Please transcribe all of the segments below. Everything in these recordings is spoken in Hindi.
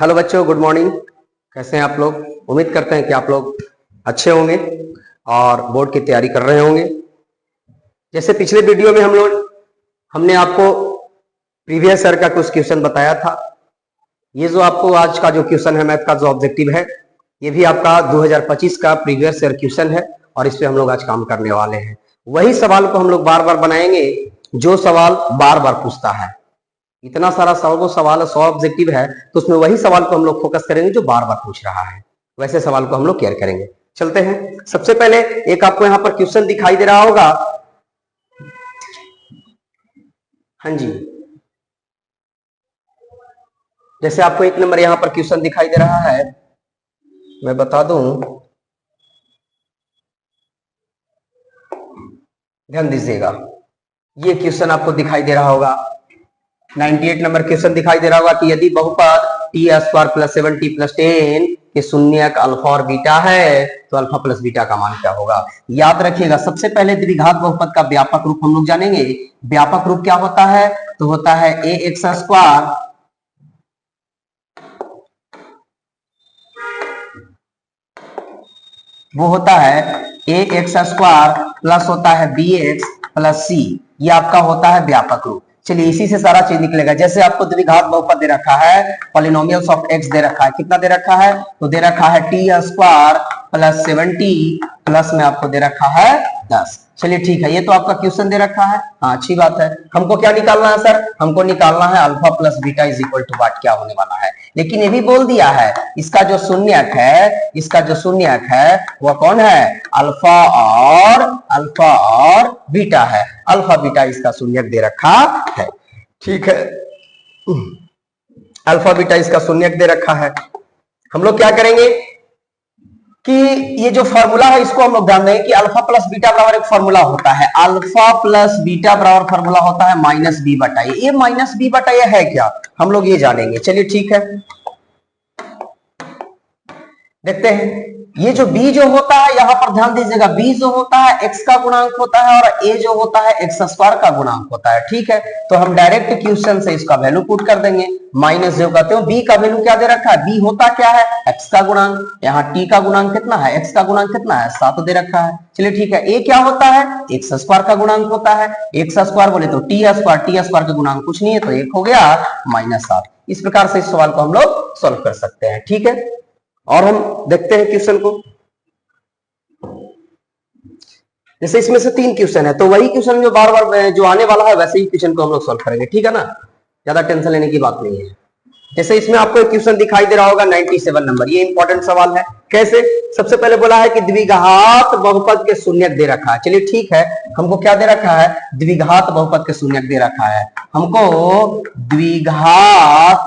हेलो बच्चों, गुड मॉर्निंग। कैसे हैं आप लोग? उम्मीद करते हैं कि आप लोग अच्छे होंगे और बोर्ड की तैयारी कर रहे होंगे। जैसे पिछले वीडियो में हमने आपको प्रीवियस ईयर का कुछ क्वेश्चन बताया था। ये जो आपको आज का जो क्वेश्चन है मैथ का जो ऑब्जेक्टिव है, ये भी आपका 2025 का प्रीवियस ईयर क्वेश्चन है और इस पे हम लोग आज काम करने वाले हैं। वही सवाल को हम लोग बार बार बनाएंगे जो सवाल बार बार पूछता है। इतना सारा सवाल है, 100 ऑब्जेक्टिव है, तो उसमें वही सवाल को हम लोग फोकस करेंगे जो बार बार पूछ रहा है। वैसे सवाल को हम लोग केयर करेंगे। चलते हैं। सबसे पहले एक आपको यहाँ पर क्वेश्चन दिखाई दे रहा होगा। हाँ जी, जैसे आपको 1 नंबर यहाँ पर क्वेश्चन दिखाई दे रहा है, मैं बता दूं, ध्यान दीजिएगा। ये क्वेश्चन आपको दिखाई दे रहा होगा, 98 नंबर क्वेश्चन दिखाई दे रहा होगा कि यदि बहुपद T square plus 7t plus 10 के शून्यक अल्फा और बीटा है तो अल्फा प्लस बीटा का मान क्या होगा। याद रखिएगा, सबसे पहले द्विघात बहुपद का व्यापक रूप हम लोग जानेंगे। व्यापक रूप क्या होता है? तो होता है ए एक्स स्क्वायर वो होता है ए एक्स स्क्वायर प्लस होता है बी एक्स प्लस सी। ये आपका होता है व्यापक रूप। चलिए, इसी से सारा चीज निकलेगा। जैसे आपको द्विघात बहुपद दे रखा है, पॉलिनोमियल्स ऑफ एक्स दे रखा है। कितना दे रखा है? तो दे रखा है T square plus 7t plus में आपको दे रखा है 10। चलिए ठीक है, ये तो आपका क्वेश्चन दे रखा है। हाँ, अच्छी बात है। हमको क्या निकालना है सर? हमको निकालना है alpha plus beta is equal to what, क्या होने वाला है। लेकिन ये भी बोल दिया है, इसका जो शून्यक है वह कौन है? अल्फा और बीटा है। अल्फा बीटा इसका शून्यक दे रखा है। ठीक है, अल्फा बीटा इसका शून्यक दे रखा है। हम लोग क्या करेंगे कि ये जो फॉर्मूला है इसको हम लोग ध्यान देंगे कि अल्फा प्लस बीटा बराबर एक फॉर्मूला होता है। अल्फा प्लस बीटा बराबर फॉर्मूला होता है माइनस बी बटा ए। ये माइनस बी बटा ए है क्या? हम लोग ये जानेंगे। चलिए ठीक है, देखते हैं। ये जो b जो होता है, यहां पर ध्यान दीजिएगा, b जो होता है x का गुणांक होता है और a जो होता है x स्क्वायर का गुणांक होता है। ठीक है, तो हम डायरेक्ट क्वेश्चन से इसका वैल्यू पुट कर देंगे। माइनस जो कहते हो, b का वैल्यू क्या दे रखा है? b होता क्या है? x का गुणांक। यहाँ t का गुणांक कितना है? x का गुणांक कितना है? 7 दे रखा है। चलिए ठीक है, a क्या होता है? x स्क्वायर का गुणांक होता है। x स्क्वायर बोले तो t स्क्वायर का गुणांक कुछ नहीं है, तो 1 हो गया -7। इस प्रकार से इस सवाल को हम लोग सॉल्व कर सकते हैं। ठीक है, और हम देखते हैं क्वेश्चन को। जैसे इसमें से 3 क्वेश्चन है, तो वही क्वेश्चन जो बार बार जो आने वाला है वैसे ही क्वेश्चन को हम लोग सॉल्व करेंगे। ठीक है ना, ज्यादा टेंशन लेने की बात नहीं है। जैसे इसमें आपको एक क्वेश्चन दिखाई दे रहा होगा 97 नंबर। ये इंपॉर्टेंट सवाल है। कैसे? सबसे पहले बोला है कि द्विघात बहुपद के शून्यक दे रखा है। चलिए ठीक है, हमको क्या दे रखा है? द्विघात बहुपद के शून्यक दे रखा है। हमको द्विघात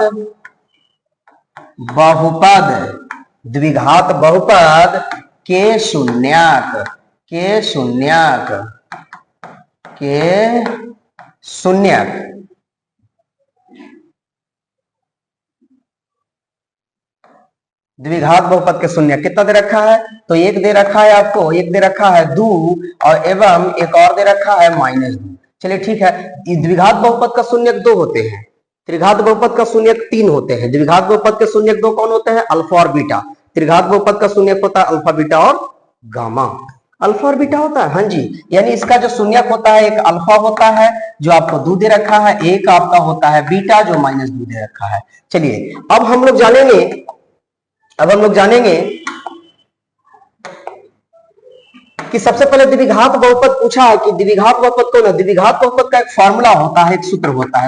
बहुपद के शून्यक द्विघात बहुपद के शून्यक कितना दे रखा है? तो 1 दे रखा है आपको, 1 दे रखा है 2 और एवं एक और दे रखा है -2। चलिए ठीक है, द्विघात बहुपद का शून्यक 2 होते हैं, त्रिघात बहुपद का शून्यक 3 होते हैं। द्विघात बहुपद के शून्यक 2 कौन होते हैं? अल्फा और बीटा। त्रिघात बहुपद का शून्यक होता है अल्फा बीटा और गामा। अल्फा और बीटा होता है, हाँ जी। यानी इसका जो शून्यक होता है, एक अल्फा होता है जो आपको 2 दे रखा है, एक आपका होता है बीटा जो -2 दे रखा है। चलिए, अब हम लोग जानेंगे कि सबसे पहले द्विघात बहुपद पूछा है कि द्विघात बहुपद कौन है? द्विघात बहुपद का एक फॉर्मूला होता है, एक सूत्र होता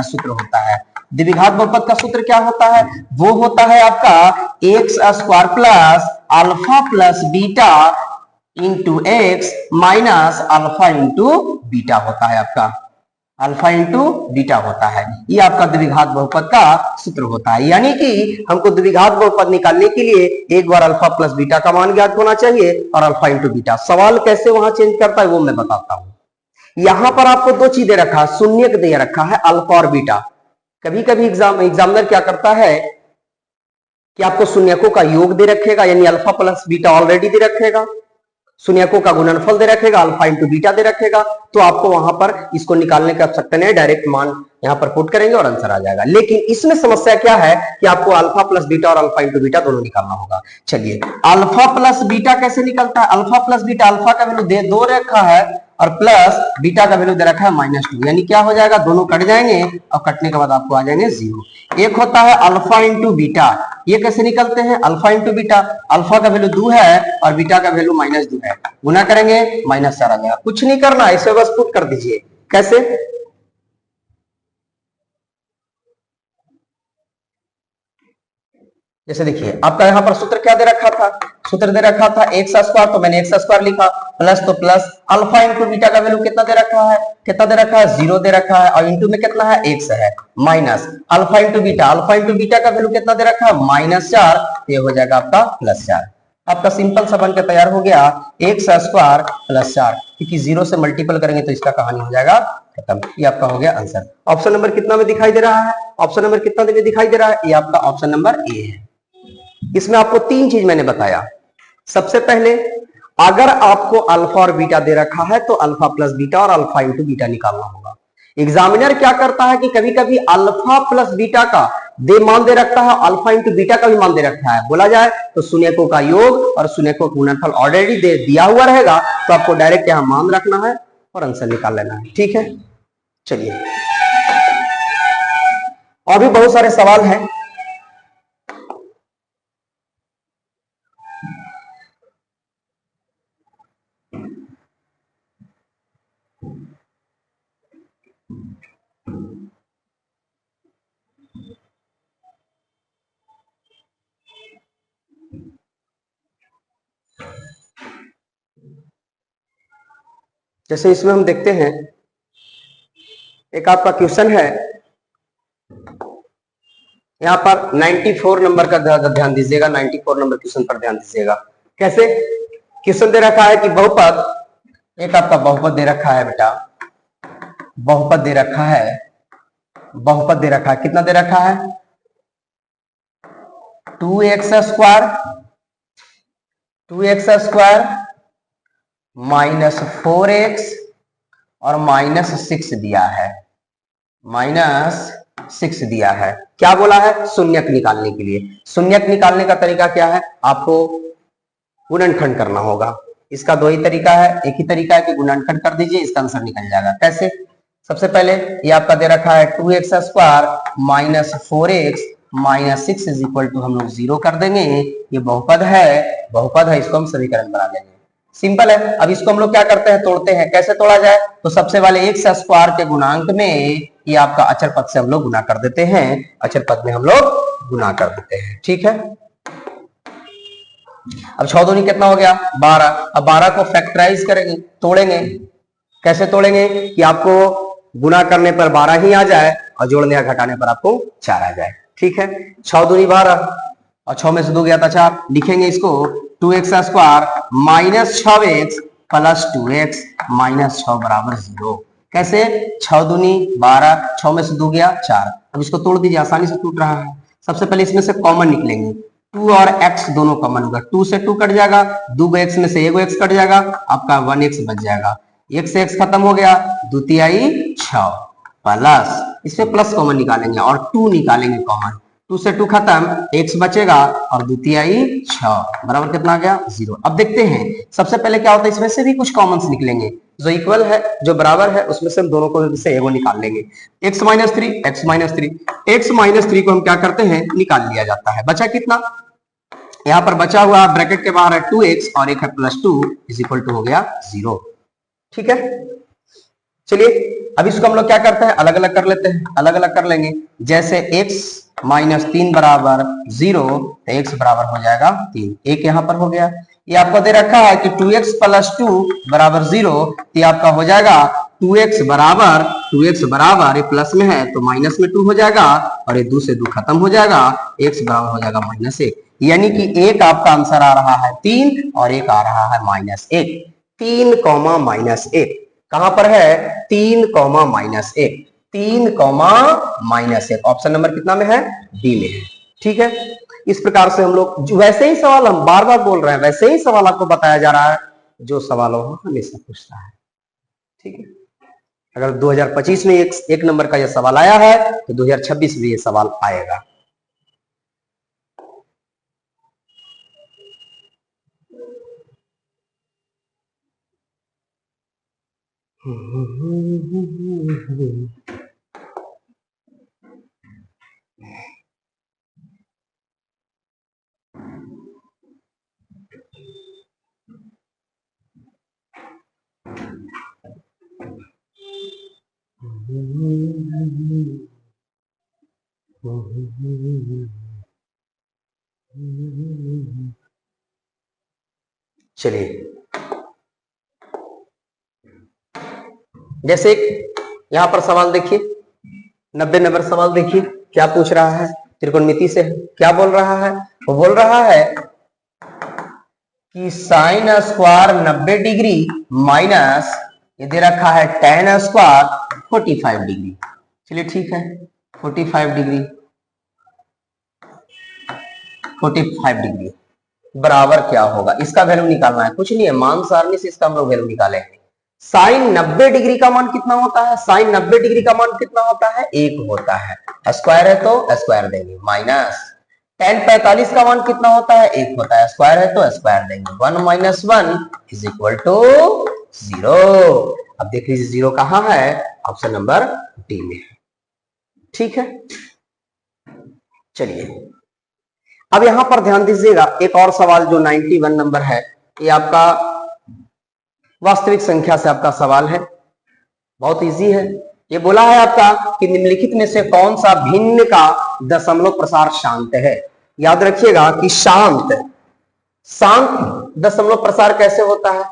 है। द्विघात बहुपद का सूत्र क्या होता है? वो होता है आपका x square plus alpha plus beta into x minus alpha into beta होता है। आपका अल्फा इंटू बीटा होता है। ये आपका द्विघात बहुपद का सूत्र होता है। यानी कि हमको द्विघात बहुपद निकालने के लिए एक बार अल्फा प्लस बीटा का मान ज्ञात होना चाहिए और अल्फा इंटू बीटा। सवाल कैसे वहां चेंज करता है वो मैं बताता हूं। यहां पर आपको 2 चीज दे रखा है, शून्यक दे रखा है अल्फा और बीटा। कभी कभी एग्जामिनर क्या करता है कि आपको शून्यकों का योग दे रखेगा, यानी अल्फा प्लस बीटा ऑलरेडी दे रखेगा, शून्यकों का गुणनफल दे रखेगा, अल्फा इंटू बीटा दे रखेगा, तो आपको वहां पर इसको निकालने की आवश्यकता नहीं, डायरेक्ट मान यहाँ पर पुट करेंगे और आंसर आ जाएगा। लेकिन इसमें समस्या क्या है कि आपको अल्फा प्लस बीटा और अल्फा इंटू बीटा दोनों निकालना होगा। चलिए, अल्फा प्लस बीटा कैसे निकलता है? अल्फा प्लस बीटा, अल्फा का वैल्यू दे 2 रखा है और प्लस बीटा का वैल्यू दे रखा है -2, यानी क्या हो जाएगा, दोनों कट जाएंगे और कटने के बाद आपको आ जाएंगे 0। एक होता है अल्फा इंटू बीटा, ये कैसे निकलते हैं? अल्फा इंटू बीटा, अल्फा का वैल्यू 2 है और बीटा का वैल्यू -2 है, गुना करेंगे -4 आ जाएगा। कुछ नहीं करना, इसे बस पुट कर दीजिए। कैसे? जैसे देखिए, आपका यहाँ पर सूत्र क्या दे रखा था? सूत्र दे रखा था एक्स स्क्वायर, तो मैंने एक्स स्क्वायर लिखा, प्लस तो प्लस अल्फा इंटू बीटा का वैल्यू कितना दे रखा है? कितना दे रखा है? 0 दे रखा है, और इंटू में कितना है? x है, minus alpha into beta, alpha into beta का वैल्यू कितना दे रखा है? -4, ये हो जाएगा आपका +4। आपका सिंपल सा बन के तैयार हो गया एक्स स्क्वायर +4, क्योंकि 0 से मल्टीपल करेंगे तो इसका कहानी हो जाएगा खत्म। ये आपका हो गया आंसर। ऑप्शन नंबर कितना में दिखाई दे रहा है? ऑप्शन नंबर कितना में दिखाई दे रहा है? ये आपका ऑप्शन नंबर ए है। इसमें आपको 3 चीज मैंने बताया। सबसे पहले, अगर आपको अल्फा और बीटा दे रखा है तो अल्फा प्लस बीटा और अल्फा इंटू बीटा निकालना होगा। एग्जामिनर क्या करता है कि कभी कभी अल्फा प्लस बीटा का मान दे रखता है, अल्फा इंटू बीटा का भी मान दे रखा है। बोला जाए तो शून्यकों का योग और शून्यकों का गुणनफल ऑलरेडी दिया हुआ रहेगा, तो आपको डायरेक्ट यहां मान रखना है और आंसर निकाल लेना है। ठीक है, चलिए, और भी बहुत सारे सवाल हैं। जैसे इसमें हम देखते हैं, एक आपका क्वेश्चन है, यहां पर 94 नंबर का ध्यान दीजिएगा, 94 नंबर क्वेश्चन पर ध्यान दीजिएगा। कैसे? क्वेश्चन दे रखा है कि बहुपद, एक आपका बहुपद दे रखा है बेटा, बहुपद दे रखा है, बहुपद दे रखा है, कितना दे रखा है? 2x square, 2x square -4x और -6 दिया है, -6 दिया है। क्या बोला है? शून्यक निकालने के लिए। शून्यक निकालने का तरीका क्या है? आपको गुणनखंड करना होगा। इसका 2 ही तरीका है, एक ही तरीका है कि गुणनखंड कर दीजिए, इसका आंसर निकल जाएगा। कैसे? सबसे पहले ये आपका दे रखा है 2x square -4x -6 is equal to, हम लोग 0 कर देंगे। ये बहुपद है, बहुपद है, इसको हम समीकरण बना लेंगे। सिंपल है। अब इसको हम लोग क्या करते हैं? तोड़ते हैं। कैसे तोड़ा जाए? तो सबसे पहले x स्क्वायर के गुणांक में ये आपका अचर पद से हम लोग गुना कर देते हैं, अचर पद में हम लोग गुना कर देते हैं। ठीक है, अब 6 दूनी कितना हो गया? 12। अब 12 को फैक्टराइज करेंगे, तोड़ेंगे। कैसे तोड़ेंगे कि आपको गुना करने पर 12 ही आ जाए और जोड़ने या घटाने पर आपको 4 आ जाए। ठीक है, 6 दूनी 12 और 6 में से 2 गया था 4। लिखेंगे इसको 2x square -6x plus 2x -6 बराबर 0। कैसे? 6 दूनी 12, 6 में से 2 गया 4। अब इसको तोड़ दीजिए, आसानी से टूट रहा है। सबसे पहले इसमें से कॉमन निकलेंगे, 2 और x दोनों कॉमन होगा, 2 से 2 कट जाएगा, 2 x में से 1 x कट जाएगा, आपका 1x बच जाएगा। 1 से x खत्म हो गया, 2 तिहाई 6 प्लस, इसमें प्लस कॉमन निकालेंगे और 2 निकालेंगे कॉमन, 2 से 2 खत्म, x बचेगा और 2 तिहाई 6 बराबर कितना आ गया? 0। अब देखते हैं, सबसे पहले क्या होता है, इसमें से भी कुछ कॉमन निकलेंगे, जो इक्वल है, जो बराबर है, उसमें से हम दोनों को से एगो निकाल लेंगे। x -3, x -3, x -3 को हम क्या करते हैं? निकाल लिया जाता है। बचा कितना? यहाँ पर बचा हुआ ब्रैकेट के बाहर है 2x और एक है +2 इज इक्वल टू हो गया 0। ठीक है, चलिए अब इसको हम लोग क्या करते हैं? अलग अलग कर लेते हैं, अलग अलग कर लेंगे। जैसे x -3 बराबर 0, तो x बराबर हो जाएगा 3, एक यहाँ पर हो गया। ये आपको दे रखा है कि 2x + 2 बराबर 0, ये आपका हो जाएगा 2x बराबर, ये प्लस में है तो माइनस में 2 हो जाएगा और ये 2 से 2 खत्म हो जाएगा, x बराबर हो जाएगा -1। यानी कि एक आपका आंसर आ रहा है 3 और एक आ रहा है -1। 3, -1 कहां पर है? 3, -1, 3, -1। ऑप्शन नंबर कितना में है? डी में है। ठीक है, इस प्रकार से हम लोग, वैसे ही सवाल हम बार बार बोल रहे हैं, वैसे ही सवाल आपको बताया जा रहा है जो सवालों हमेशा पूछता है। ठीक है, अगर 2025 में एक नंबर का यह सवाल आया है तो 2026 में यह सवाल आएगा। चलिए, जैसे यहां पर सवाल देखिए, 90 नंबर सवाल देखिए क्या पूछ रहा है, त्रिकोणमिति से क्या बोल रहा है। वो बोल रहा है कि साइन स्क्वायर 90 डिग्री माइनस ये दे रखा है tan स्क्वायर 45 डिग्री। चलिए ठीक है, 45 डिग्री बराबर क्या होगा, इसका वैल्यू निकालना है, कुछ नहीं है, मान सारणी से इसका हम लोग वैल्यू निकालेंगे। साइन 90 डिग्री का मान कितना होता है, साइन 90 डिग्री का मान कितना होता है, 1 होता है, स्क्वायर है तो स्क्वायर देंगे, माइनस tan 45 का मान कितना होता है, 1 होता है, स्क्वायर है तो स्क्वायर देंगे, 1 माइनस 1 इज इक्वल टू 0। अब देख लीजिए 0 कहां है, ऑप्शन नंबर डी में है। ठीक है, चलिए अब यहां पर ध्यान दीजिएगा, एक और सवाल जो 91 नंबर है, ये आपका वास्तविक संख्या से आपका सवाल है, बहुत इजी है। ये बोला है आपका कि निम्नलिखित में से कौन सा भिन्न का दशमलव प्रसार शांत है। याद रखिएगा कि शांत दशमलव प्रसार कैसे होता है,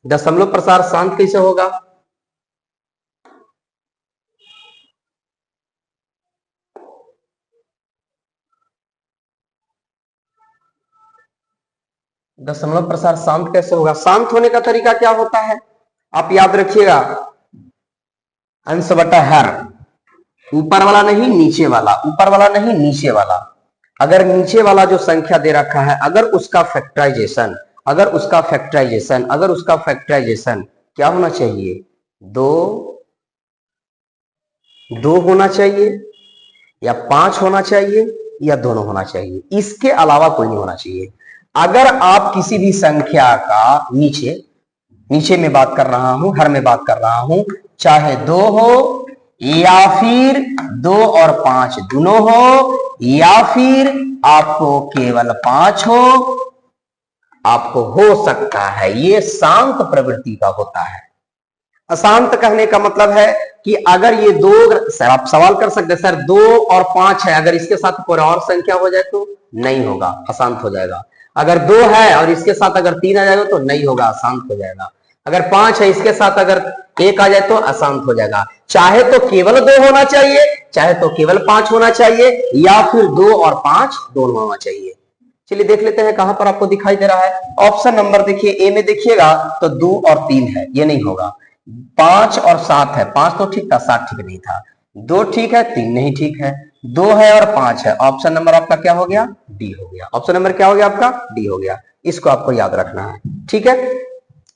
दशमलव प्रसार शांत कैसे होगा, दशमलव प्रसार शांत कैसे होगा, शांत होने का तरीका क्या होता है, आप याद रखिएगा, अंश बटा हर, ऊपर वाला नहीं नीचे वाला, ऊपर वाला नहीं नीचे वाला। अगर नीचे वाला जो संख्या दे रखा है, अगर उसका फैक्टराइजेशन क्या होना चाहिए, दो होना चाहिए या 5 होना चाहिए या दोनों होना चाहिए, इसके अलावा कोई नहीं होना चाहिए। अगर आप किसी भी संख्या का नीचे में बात कर रहा हूं, हर में बात कर रहा हूं, चाहे 2 हो या फिर 2 और 5 दोनों हो, या फिर आपको केवल 5 हो, आपको हो सकता है, ये शांत प्रवृत्ति का होता है। अशांत कहने का मतलब है कि अगर ये दो, आप सवाल कर सकते हैं सर 2 और 5 है, अगर इसके साथ कोई और संख्या हो जाए तो नहीं होगा, अशांत हो जाएगा। अगर 2 है और इसके साथ अगर 3 आ जाएगा तो नहीं होगा, अशांत हो जाएगा। अगर 5 है, इसके साथ अगर 1 आ जाए तो अशांत हो जाएगा। चाहे तो केवल 2 होना चाहिए, चाहे तो केवल 5 होना चाहिए, या फिर 2 और 5 दोनों होना चाहिए। चलिए देख लेते हैं कहां पर आपको दिखाई दे रहा है। ऑप्शन नंबर देखिए ए में देखिएगा तो 2 और 3 है, ये नहीं होगा। 5 और 7 है, 5 तो ठीक था, 7 ठीक नहीं था, 2 ठीक है, 3 नहीं ठीक है, 2 है और 5 है। ऑप्शन नंबर आपका क्या हो गया, डी हो गया। ऑप्शन नंबर क्या हो गया आपका, डी हो गया। इसको आपको याद रखना है, ठीक है।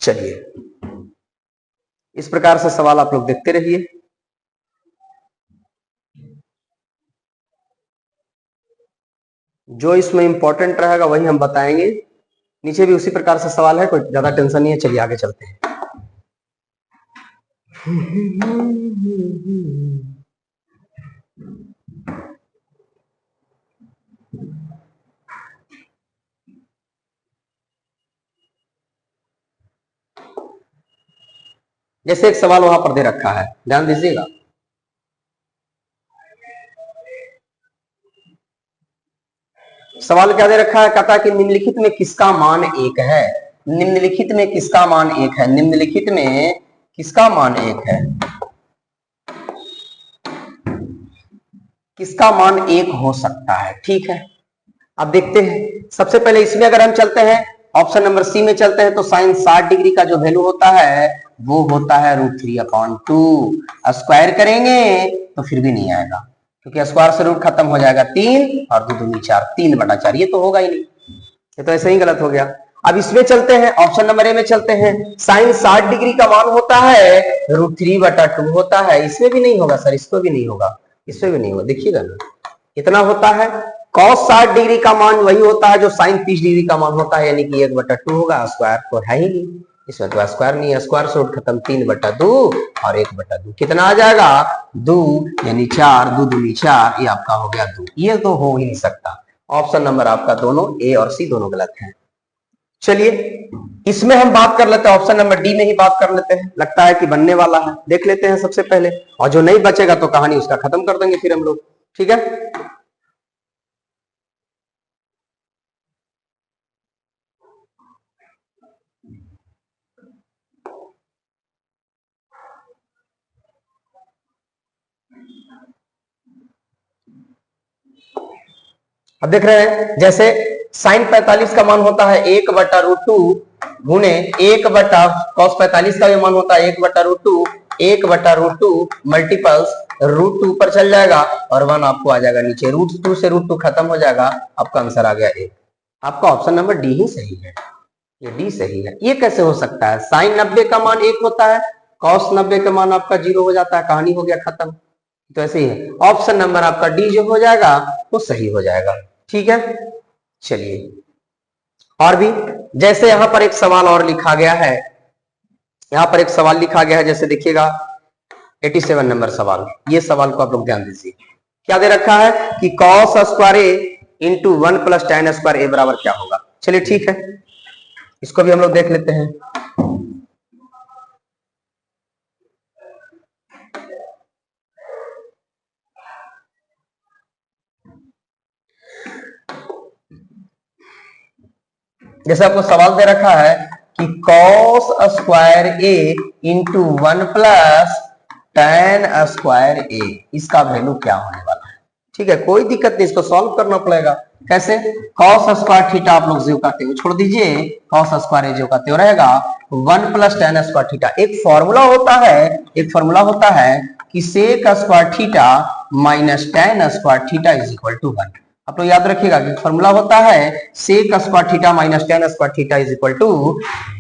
चलिए इस प्रकार से सवाल आप लोग देखते रहिए। जो इसमें इंपॉर्टेंट रहेगा वही हम बताएंगे, नीचे भी उसी प्रकार से सवाल है, कोई ज्यादा टेंशन नहीं है। चलिए आगे चलते हैं। जैसे एक सवाल वहां पर दे रखा है, ध्यान दीजिएगा। सवाल क्या दे रखा है, कहता है कि निम्नलिखित में किसका मान 1 है, निम्नलिखित में किसका मान 1 है, निम्नलिखित में किसका मान 1 है, किसका मान 1 हो सकता है। ठीक है, अब देखते हैं। सबसे पहले इसमें अगर हम चलते हैं, ऑप्शन नंबर सी में चलते हैं, तो साइन 60 डिग्री का जो वैल्यू होता है वो होता है √3/2। स्क्वायर करेंगे तो फिर भी नहीं आएगा, क्योंकि स्क्वायर से रूट खत्म हो जाएगा, 3 और 2 दूनी 4, 3/4, ये तो होगा ही नहीं, ये तो ऐसे ही गलत हो गया। अब इसमें चलते हैं, ऑप्शन नंबर ए में चलते हैं। साइन 60 डिग्री का मान होता है √3/2 होता है। इसमें भी नहीं होगा सर, इसको भी नहीं होगा, इसमें भी नहीं होगा, देखिएगा ना कितना होता है। cos 60 डिग्री का मान वही होता है जो साइन 30 डिग्री का मान होता है, यानी कि 1/2 होगा। स्क्वायर तो है ही नहीं, इसमें तो स्क्वायर नहीं है, स्क्वायर से खत्म, 3/2 और 1/2 कितना आ जाएगा 2, यानी 4, 2 दूनी 4, ये आपका हो गया 2। ये तो हो ही नहीं सकता। ऑप्शन नंबर आपका दोनों ए और सी दोनों गलत है। चलिए इसमें हम बात कर लेते हैं, ऑप्शन नंबर डी में ही बात कर लेते हैं, लगता है कि बनने वाला है, देख लेते हैं सबसे पहले, और जो नहीं बचेगा तो कहानी उसका खत्म कर देंगे फिर हम लोग, ठीक है। अब देख रहे हैं, जैसे साइन 45 का मान होता है 1/√2 गुणे 1/cos 45 का भी मान होता है 1/√2, 1/√2 मल्टीपल्स √2 पर चल जाएगा और 1 आपको आ जाएगा नीचे, √2 से √2 खत्म हो जाएगा, आपका आंसर आ गया 1। आपका ऑप्शन नंबर डी ही सही है, ये डी सही है। ये कैसे हो सकता है, साइन 90 का मान 1 होता है, cos 90 का मान आपका 0 हो जाता है, कहानी हो गया खत्म। तो ऐसे ही है, ऑप्शन नंबर आपका डी जो हो जाएगा वो सही हो जाएगा, ठीक है। चलिए और भी, जैसे यहां पर एक सवाल और लिखा गया है, यहां पर एक सवाल लिखा गया है, जैसे देखिएगा 87 नंबर सवाल, ये सवाल को आप लोग ध्यान दीजिए। क्या दे रखा है कि cos स्क्वायर ए इंटू 1 प्लस tan स्क्वायर ए बराबर क्या होगा। चलिए ठीक है, इसको भी हम लोग देख लेते हैं। जैसे आपको सवाल दे रखा है कि cos स्क्वायर ए इंटू 1 प्लस tan स्क्वायर ए, इसका वैल्यू क्या होने वाला है, ठीक है। कोई दिक्कत नहीं, इसको सॉल्व करना पड़ेगा। कैसे, cos स्क्वायर थीटा आप लोग ज्यों का त्यों छोड़ दीजिए, cos स्क्वायर ए ज्यों का त्यों रहेगा, 1 प्लस tan स्क्वायर थीटा। एक फॉर्मूला होता है, एक फॉर्मूला होता है कि sec square theta minus tan square theta is equal to 1। आप लोग याद रखिएगा कि फॉर्मूला होता है sec square theta minus tan square theta is equal to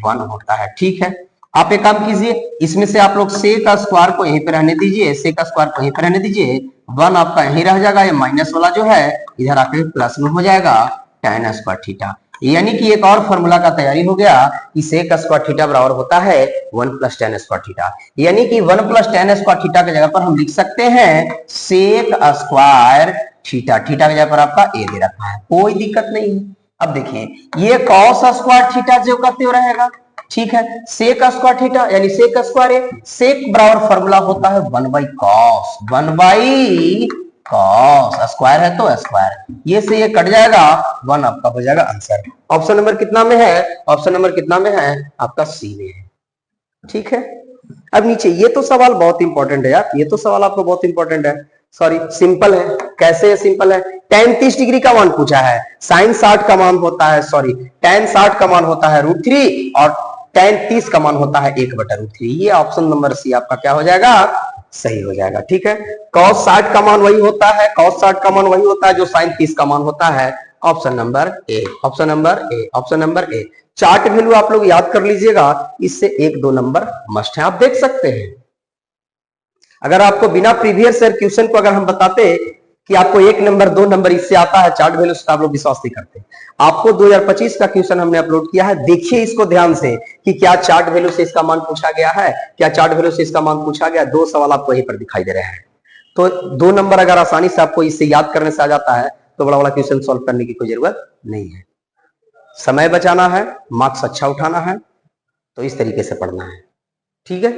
1 होता है, ठीक है। आप एक काम कीजिए, इसमें से आप लोग sec स्क्वायर को यहीं पे रहने दीजिए, sec स्क्वायर को यहीं पे रहने दीजिए, 1 आपका यहीं रह जाएगा, ये माइनस वाला जो है इधर आकर प्लस में हो जाएगा tan स्क्वायर थीटा। यानी कि एक और फॉर्मूला का तैयारी हो गया कि sec स्क्वायर थीटा बराबर होता है 1 प्लस tan स्क्वायर थीटा, यानी कि 1 प्लस tan स्क्वायर थीटा की जगह पर हम लिख सकते हैं sec स्क्वायर थीटा, थीटा की जगह पर आपका ए दे रखा है, कोई दिक्कत नहीं है। अब देखिए ये cos स्क्वायर थीटा जो का त्यों रहेगा, ठीक है। sec स्क्वायर थीटा यानी sec स्क्वायर ए, sec बराबर फॉर्मूला होता है 1/cos, 1/cos, स्क्वायर है तो स्क्वायर, ये से ये कट जाएगा, 1 आपका हो जाएगा आंसर। ऑप्शन नंबर कितना में है, ऑप्शन नंबर कितना में है आपका सी में है, ठीक है। अब नीचे ये तो सवाल बहुत इंपॉर्टेंट है यार, ये तो सवाल आपको बहुत इंपॉर्टेंट है, सॉरी सिंपल है। कैसे सिंपल है, tan 30 डिग्री का मान पूछा है, sin 60 का मान होता है, सॉरी tan 60 का मान होता है √3 और tan 30 का मान होता है 1/√3। ये ऑप्शन नंबर सी आपका क्या हो जाएगा, सही हो जाएगा, ठीक है। cos 60 का मान वही होता है, cos 60 का मान वही होता है जो sin 30 का मान होता है। Option number A, option number A, option number A. Chart value आप लोग याद कर लीजिएगा, इससे 1-2 नंबर मस्ट है, आप देख सकते हैं। अगर आपको बिना प्रीवियस ईयर क्वेश्चन को अगर हम बताते कि आपको 1 नंबर 2 नंबर इससे आता है चार्ट वैल्यू से, आप लोग विश्वास नहीं करते। आपको 2025 का क्वेश्चन हमने अपलोड किया है, देखिए इसको ध्यान से कि क्या चार्ट वैल्यू से इसका मान पूछा गया है, क्या चार्ट वैल्यू से इसका मान पूछा गया। 2 सवाल आपको यहीं पर दिखाई दे रहे हैं, तो 2 नंबर अगर आसानी से आपको इससे याद करने से आ जाता है तो बड़ा बड़ा क्वेश्चन सॉल्व करने की कोई जरूरत नहीं है। समय बचाना है, मार्क्स अच्छा उठाना है, तो इस तरीके से पढ़ना है, ठीक है।